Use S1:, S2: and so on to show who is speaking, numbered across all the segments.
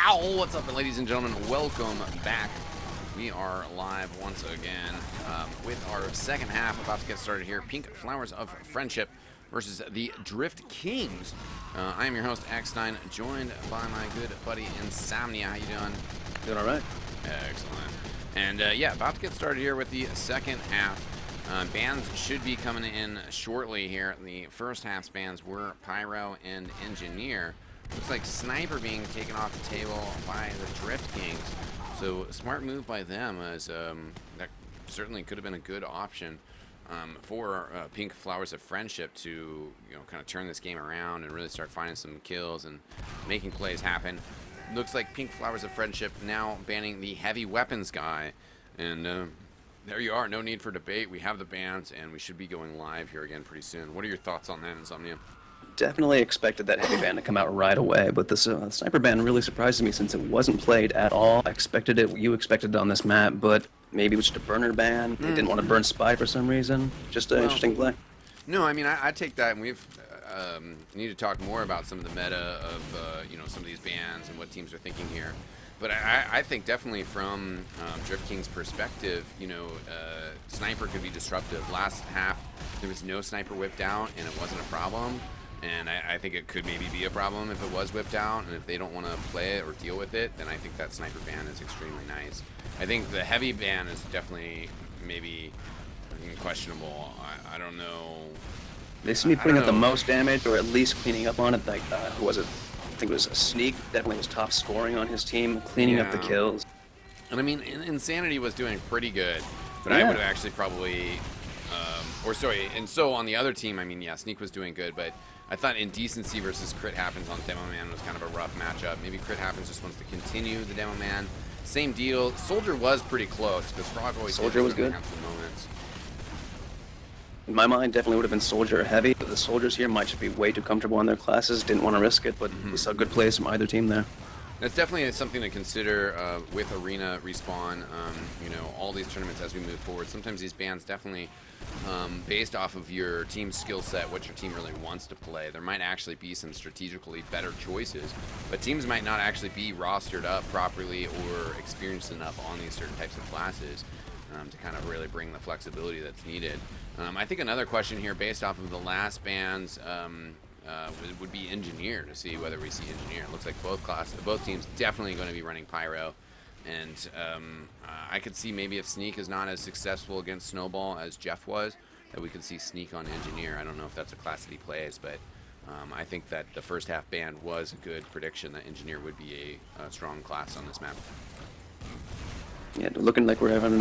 S1: Ow! What's up, ladies and gentlemen? Welcome back. We are live once again with our second half about to get started here. Pink Flowers of Friendship versus the Drift Kings. I am your host, eXtine, joined by my good buddy Insomniuhh. How you doing?
S2: Doing all right.
S1: Excellent. And yeah, about to get started here with the second half. Bans should be coming in shortly here. The first half's bans were Pyro and Engineer. Looks like Sniper being taken off the table by the Drift Kings. So smart move by them, as that certainly could have been a good option for Pink Flowers of Friendship to kind of turn this game around and really start finding some kills and making plays happen. Looks like Pink Flowers of Friendship now banning the heavy weapons guy, and there you are. No need for debate. We have the bans, and we should be going live here again pretty soon. What are your thoughts on that, Insomniuhh?
S2: Definitely expected that heavy ban to come out right away, but this sniper ban really surprised me since it wasn't played at all. I expected it, you expected it on this map, but maybe it was just a burner ban. They didn't want to burn Spy for some reason. Just an interesting play.
S1: No, I mean, I take that, and we've need to talk more about some of the meta of some of these bans and what teams are thinking here. But I think definitely from Drift King's perspective, Sniper could be disruptive. Last half, there was no Sniper whipped out, and it wasn't a problem. And I think it could maybe be a problem if it was whipped out, and if they don't want to play it or deal with it, then I think that Sniper ban is extremely nice. I think the heavy ban is definitely maybe questionable. I don't know.
S2: They seem to be putting up the most damage, or at least cleaning up on it. Like, who was it? I think it was a Sneak. Definitely was top scoring on his team, cleaning up the kills.
S1: And I mean, Insanity was doing pretty good, but I would have actually probably, and so on the other team, I mean, yeah, Sneak was doing good, but I thought Indecency versus Crit Happens on Demo Man was kind of a rough matchup. Maybe Crit Happens just wants to continue the Demo Man. Same deal. Soldier was pretty close because Frog always
S2: Soldier was good.
S1: Moments.
S2: In my mind, definitely would have been Soldier or Heavy. But the Soldiers here might just be way too comfortable in their classes. Didn't want to risk it, but we saw good plays from either team there.
S1: That's definitely something to consider with Arena Respawn. All these tournaments as we move forward. Sometimes these bans definitely, based off of your team's skill set, what your team really wants to play, there might actually be some strategically better choices, but teams might not actually be rostered up properly or experienced enough on these certain types of classes to kind of really bring the flexibility that's needed. I think another question here, based off of the last bans, would be Engineer, to see whether we see Engineer. It looks like both teams definitely going to be running Pyro, and I could see maybe if Sneak is not as successful against Snowball as Jeff was, that we could see Sneak on Engineer. I don't know if that's a class that he plays, but I think that the first half ban was a good prediction that Engineer would be a strong class on this map.
S2: Yeah, looking like we're having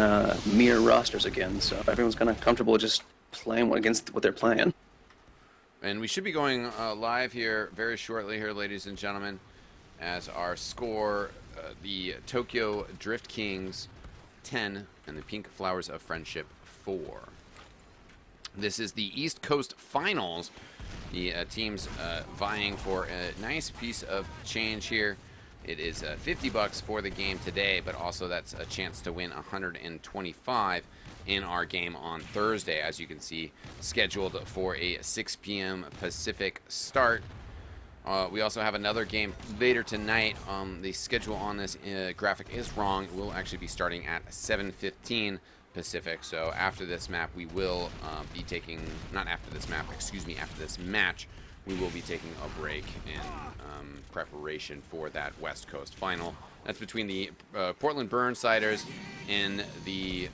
S2: mirror rosters again, so everyone's kind of comfortable just playing against what they're playing.
S1: And we should be going live here very shortly here, ladies and gentlemen, as our score, the Tokyo Drift Kings 10 and the Pink Flowers of Friendship 4. This is the East Coast Finals. The teams vying for a nice piece of change here. It is $50 for the game today, but also that's a chance to win $125 in our game on Thursday, as you can see, scheduled for a 6 p.m. Pacific start. We also have another game later tonight. The schedule on this graphic is wrong. It will actually be starting at 7:15 Pacific. So after this map, we will be taking, not after this map, excuse me, after this match, we will be taking a break in preparation for that West Coast final. That's between the Portland Burnsiders and the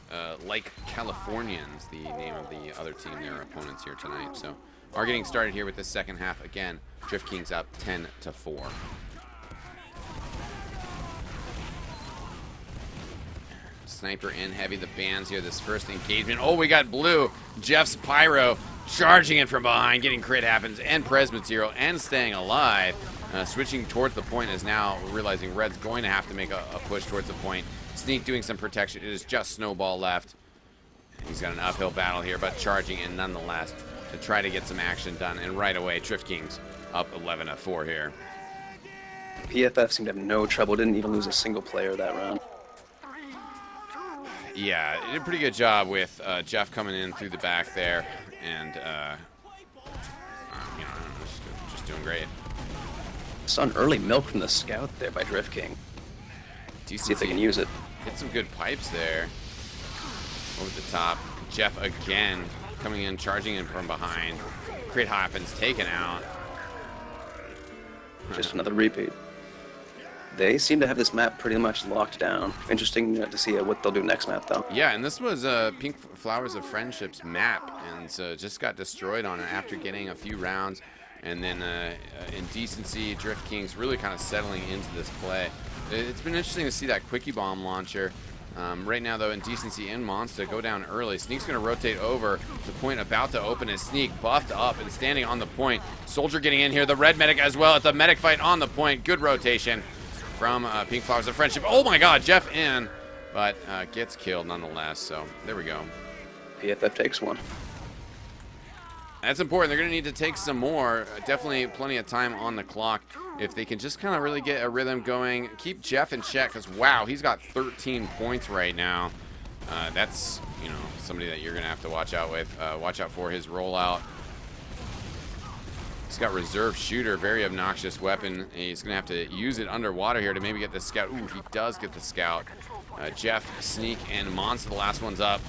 S1: Like Californians, the name of the other team, their opponents here tonight. So are getting started here with the second half. Again, Drift Kings up 10-4. Sniper and Heavy, the bans here. This first engagement. Oh, we got Blue. Jeff's Pyro charging in from behind, getting Crit Happens and Prez Material and staying alive. Switching towards the point is now realizing Red's going to have to make a push towards the point. Sneak doing some protection. It is just Snowball left. He's got an uphill battle here, but charging in nonetheless to try to get some action done. And right away, Drift Kings up 11-4 here.
S2: PFF seemed to have no trouble. Didn't even lose a single player that round.
S1: Yeah, did a pretty good job with Jeff coming in through the back there, and just doing great.
S2: Saw an early milk from the scout there by Drift King. See if they can use it.
S1: Hit some good pipes there. Over the top. Jeff again coming in, charging in from behind. Crit happens, taken out.
S2: Just another repeat. They seem to have this map pretty much locked down. Interesting to see what they'll do next map, though.
S1: Yeah, and this was Pink Flowers of Friendship's map, and so just got destroyed on it after getting a few rounds. And then Indecency, Drift Kings really kind of settling into this play. It's been interesting to see that Quickie Bomb launcher. Right now, though, Indecency and Monster go down early. Sneak's going to rotate over. The point about to open is Sneak buffed up and standing on the point. Soldier getting in here. The red medic as well. It's a medic fight on the point. Good rotation from Pink Flowers of Friendship. Oh my god, Jeff in, but gets killed nonetheless. So there we go.
S2: PFF takes one.
S1: That's important. They're going to need to take some more. Definitely plenty of time on the clock. If they can just kind of really get a rhythm going, keep Jeff in check, because wow, he's got 13 points right now. That's, you know, somebody that you're going to have to watch out with. Watch out for his rollout. He's got reserve shooter, very obnoxious weapon. He's going to have to use it underwater here to maybe get the scout. Ooh, he does get the scout. Jeff, Sneak, and Monster, the last one's up.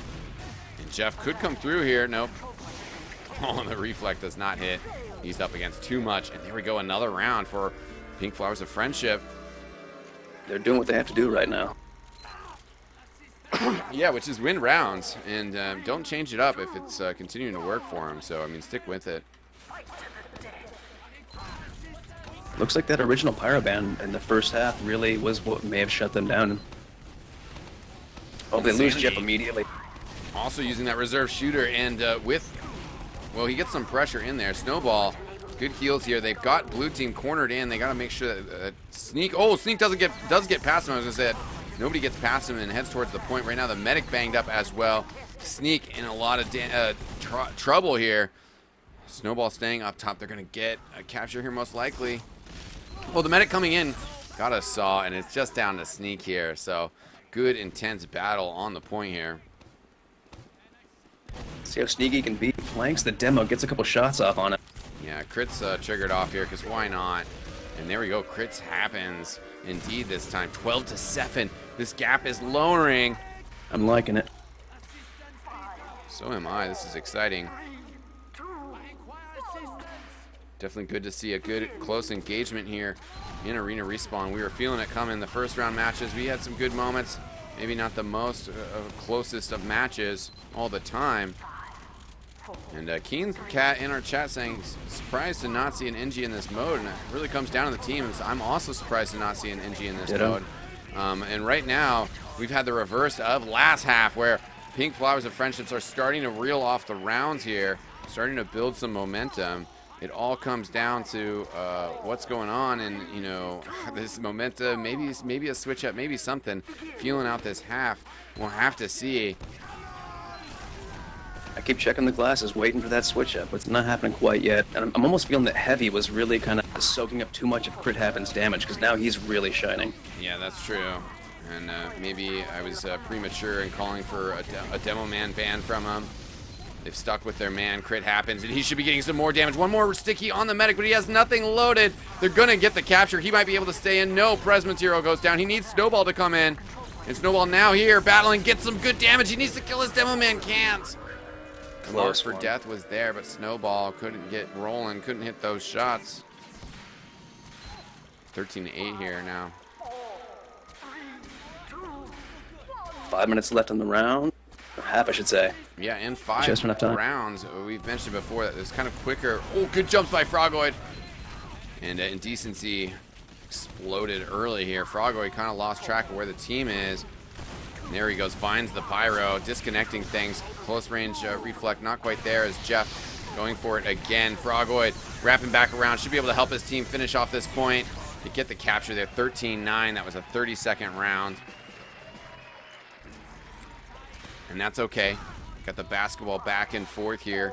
S1: And Jeff could come through here. Nope. Oh, and the reflect does not hit. He's up against too much. And there we go, another round for Pink Flowers of Friendship.
S2: They're doing what they have to do right now.
S1: Yeah, which is win rounds. And don't change it up if it's continuing to work for them. So, I mean, stick with it.
S2: Looks like that original Pyro Band in the first half really was what may have shut them down. Oh, they lose Jeff immediately.
S1: Also using that reserve shooter, and well, he gets some pressure in there. Snowball, good heals here. They've got blue team cornered in. They got to make sure that Sneak. Oh, Sneak does get past him. I was gonna say nobody gets past him and heads towards the point right now. The medic banged up as well. Sneak in a lot of trouble here. Snowball staying up top. They're gonna get a capture here most likely. Oh, the medic coming in. Got a saw, and it's just down to Sneak here. So good intense battle on the point here.
S2: See how sneaky he can be. Flanks the demo, gets a couple shots off on it.
S1: Yeah, crits triggered off here, because why not? And there we go, crits happens. Indeed this time, 12-7. This gap is lowering.
S2: I'm liking it.
S1: So am I, this is exciting. Definitely good to see a good close engagement here in Arena Respawn. We were feeling it coming the first round matches. We had some good moments. Maybe not the most closest of matches all the time. And Keen's Cat in our chat saying, surprised to not see an NG in this mode. And it really comes down to the teams. I'm also surprised to not see an NG in this mode. And right now, we've had the reverse of last half, where Pink Flowers of Friendships are starting to reel off the rounds here, starting to build some momentum. It all comes down to what's going on, and you know, this momentum, maybe a switch up, maybe something. Feeling out this half, we'll have to see.
S2: I keep checking the glasses, waiting for that switch up, but it's not happening quite yet. And I'm almost feeling that Heavy was really kind of soaking up too much of Crit Happens damage, because now he's really shining.
S1: Yeah, that's true. And maybe I was premature in calling for a demo man ban from him. They've stuck with their man. Crit happens, and he should be getting some more damage. One more sticky on the medic, but he has nothing loaded. They're going to get the capture. He might be able to stay in. No, Presman's hero goes down. He needs Snowball to come in. And Snowball now here, battling, gets some good damage. He needs to kill his demo man, can't. The mark for death was there, but Snowball couldn't get rolling, couldn't hit those shots. 13-8 here now.
S2: 5 minutes left in the round. Half, I should say.
S1: Yeah, in 5 rounds. We've mentioned before that it's kind of quicker. Oh, good jumps by Frogoid. And Indecency exploded early here. Frogoid kind of lost track of where the team is. And there he goes, finds the pyro, disconnecting things. Close range reflect, not quite there, as Jeff going for it again. Frogoid wrapping back around, should be able to help his team finish off this point. To get the capture there, 13-9. That was a 30-second round. And that's okay. Got the basketball back and forth here.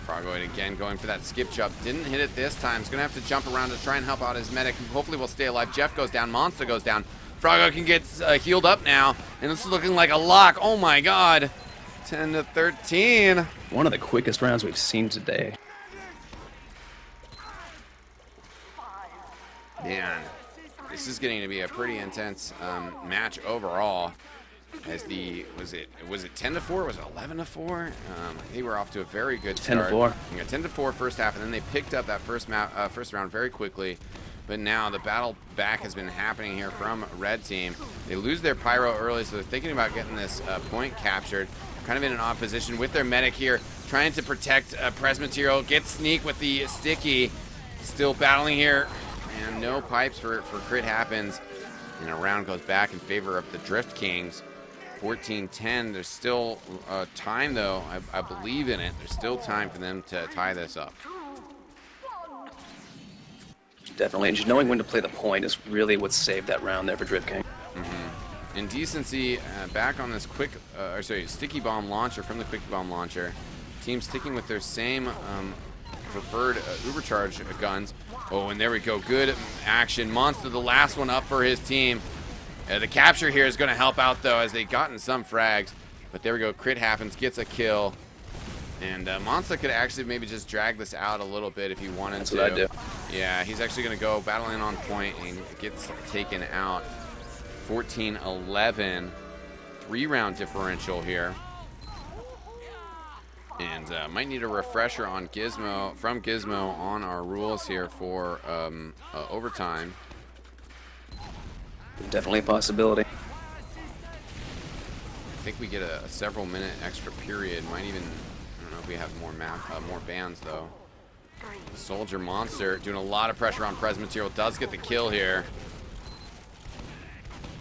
S1: Frogoid again going for that skip jump. Didn't hit it this time. He's going to have to jump around to try and help out his medic, who hopefully will stay alive. Jeff goes down. Monster goes down. Froggo can get healed up now, and this is looking like a lock. Oh my god. 10 to 13.
S2: One of the quickest rounds we've seen today.
S1: Man, this is getting to be a pretty intense match overall. As was it 10 to 4? Was it 11 to 4? They were off to a very good start.
S2: 10 to 4.
S1: Yeah, 10 to 4 first half, and then they picked up that first round very quickly. But now the battle back has been happening here from Red Team. They lose their pyro early, so they're thinking about getting this point captured. Kind of in an odd position with their medic here, trying to protect Pres Material. Gets Sneak with the sticky. Still battling here. And no pipes for Crit Happens. And a round goes back in favor of the Drift Kings. 14-10. There's still time, though. I believe in it. There's still time for them to tie this up.
S2: Definitely. And just knowing when to play the point is really what saved that round there for Drift King.
S1: And Decency back on this sticky bomb launcher from the quick bomb launcher. Team sticking with their same preferred Ubercharge guns. Oh, and there we go. Good action. Monster, the last one up for his team. The capture here is going to help out, though, as they've gotten some frags. But there we go. Crit Happens, gets a kill. And Monster could actually maybe just drag this out a little bit if he wanted
S2: That's
S1: to.
S2: what I do.
S1: Yeah, he's actually going to go battling on point and gets taken out. 14-11. 3-round differential here. And might need a refresher on from Gizmo on our rules here for overtime.
S2: Definitely a possibility.
S1: I think we get a several minute extra period. Might even, I don't know if we have more bans though. Soldier Monster doing a lot of pressure on Pres Material. Does get the kill here.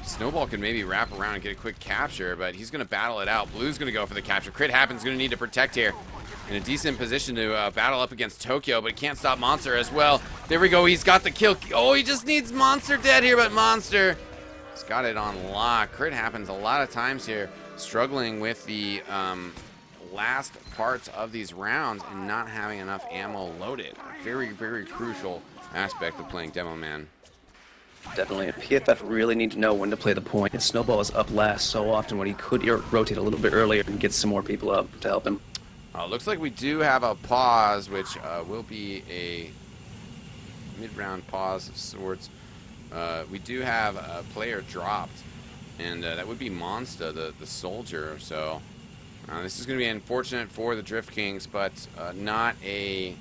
S1: Snowball can maybe wrap around and get a quick capture, but he's going to battle it out. Blue's going to go for the capture. Crit Happens, going to need to protect here. In a decent position to battle up against Tokyo, but can't stop Monster as well. There we go. He's got the kill. Oh, he just needs Monster dead here, but Monster has got it on lock. Crit Happens a lot of times here, struggling with the last parts of these rounds and not having enough ammo loaded. A very, very crucial aspect of playing Demo Man.
S2: Definitely. PFF really need to know when to play the point. His Snowball is up last so often when he could rotate a little bit earlier and get some more people up to help him.
S1: Looks like we do have a pause, which will be a mid-round pause of sorts. We do have a player dropped, and that would be Monster, the soldier. So this is going to be unfortunate for the Drift Kings, but not a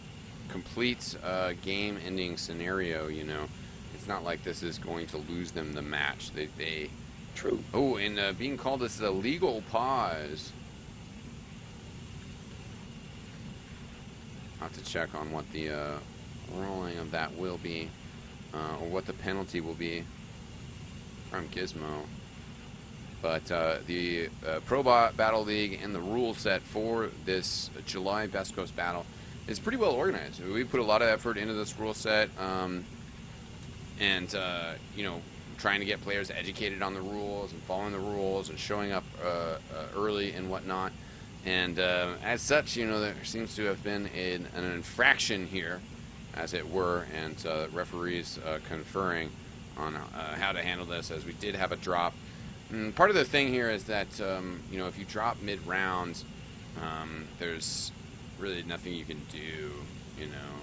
S1: complete game-ending scenario, you know. It's not like this is going to lose them the match.
S2: True.
S1: Oh, and being called this is a legal pause. I'll have to check on what the ruling of that will be, or what the penalty will be from Gizmo. But the Pro Battle League and the rule set for this July Best Coast Battle is pretty well organized. We put a lot of effort into this rule set, and you know, trying to get players educated on the rules and following the rules and showing up early and whatnot. And as such, you know, there seems to have been an infraction here, as it were, and referees conferring on how to handle this, as we did have a drop. And part of the thing here is that, you know, if you drop mid-round, there's really nothing you can do, you know.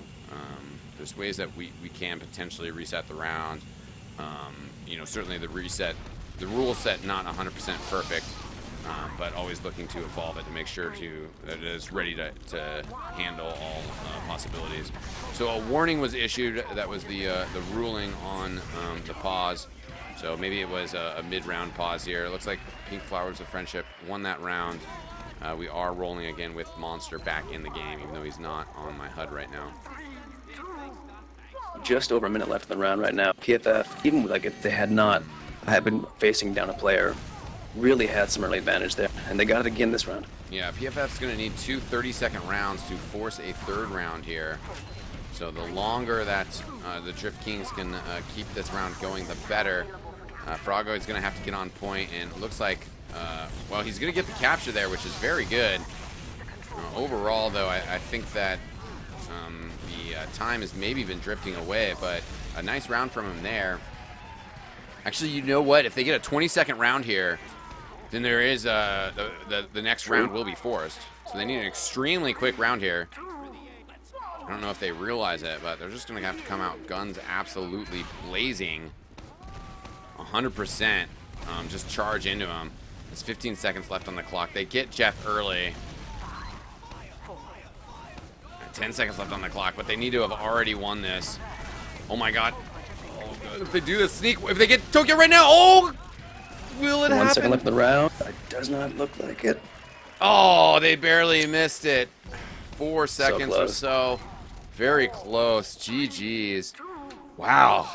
S1: There's ways that we can potentially reset the round. You know, certainly the rule set not 100% perfect. But always looking to evolve it to make sure that it is ready to handle all possibilities. So a warning was issued. That was the ruling on the pause. So maybe it was a mid-round pause here. It looks like Pink Flowers of Friendship won that round. We are rolling again with Monster back in the game, even though he's not on my HUD right now.
S2: Just over a minute left in the round right now. PFF, even like if they had been facing down a player, really had some early advantage there, and they got it again this round.
S1: Yeah, PFF's going to need 2 30-second rounds to force a third round here. So the longer that the Drift Kings can keep this round going, the better. Froggo is going to have to get on point, and it looks like, well, he's going to get the capture there, which is very good. Overall, though, I think that the time has maybe been drifting away, but a nice round from him there. Actually, you know what? If they get a 20-second round here, then there is the next round will be forced. So they need an extremely quick round here. I don't know if they realize it, but they're just going to have to come out guns absolutely blazing. 100%. Just charge into them. There's 15 seconds left on the clock. They get Jeff early. 10 seconds left on the clock, but they need to have already won this. Oh my god. Oh, if they do the sneak, if they get Tokyo right now, oh! Will it happen?
S2: 1 second left in the round. It does not look like it.
S1: Oh, they barely missed it. 4 seconds or
S2: close.
S1: so. Very close. GG's. Wow.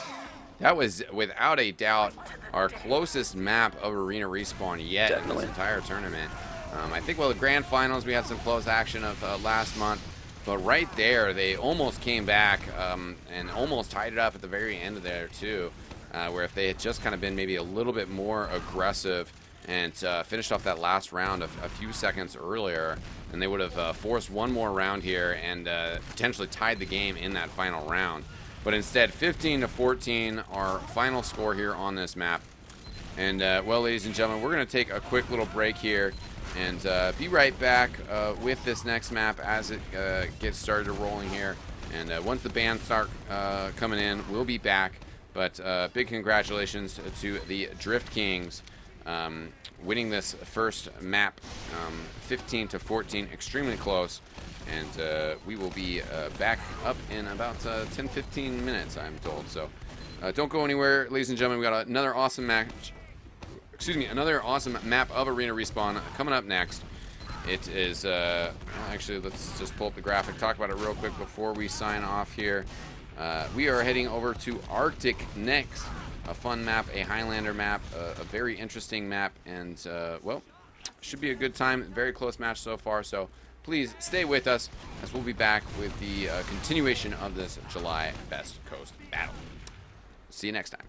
S1: That was, without a doubt, our closest map of Arena Respawn yet in this entire tournament. I think, well, the grand finals, we had some close action of last month. But right there, they almost came back and almost tied it up at the very end of there, too. Where if they had just kind of been maybe a little bit more aggressive and finished off that last round a few seconds earlier, and they would have forced one more round here and potentially tied the game in that final round. But instead, 15-14, our final score here on this map. And, well, ladies and gentlemen, we're going to take a quick little break here and be right back with this next map as it gets started rolling here. And once the bands start coming in, we'll be back. But big congratulations to the Drift Kings winning this first map, 15-14, extremely close. And we will be back up in about 10-15 minutes, I'm told. So don't go anywhere, ladies and gentlemen. We got another awesome match. Excuse me, another awesome map of Arena Respawn coming up next. It is, well, actually, let's just pull up the graphic, talk about it real quick before we sign off here. We are heading over to Arctic next. A fun map, a Highlander map, a very interesting map, and, well, should be a good time. Very close match so far, so please stay with us as we'll be back with the continuation of this July Best Coast battle. See you next time.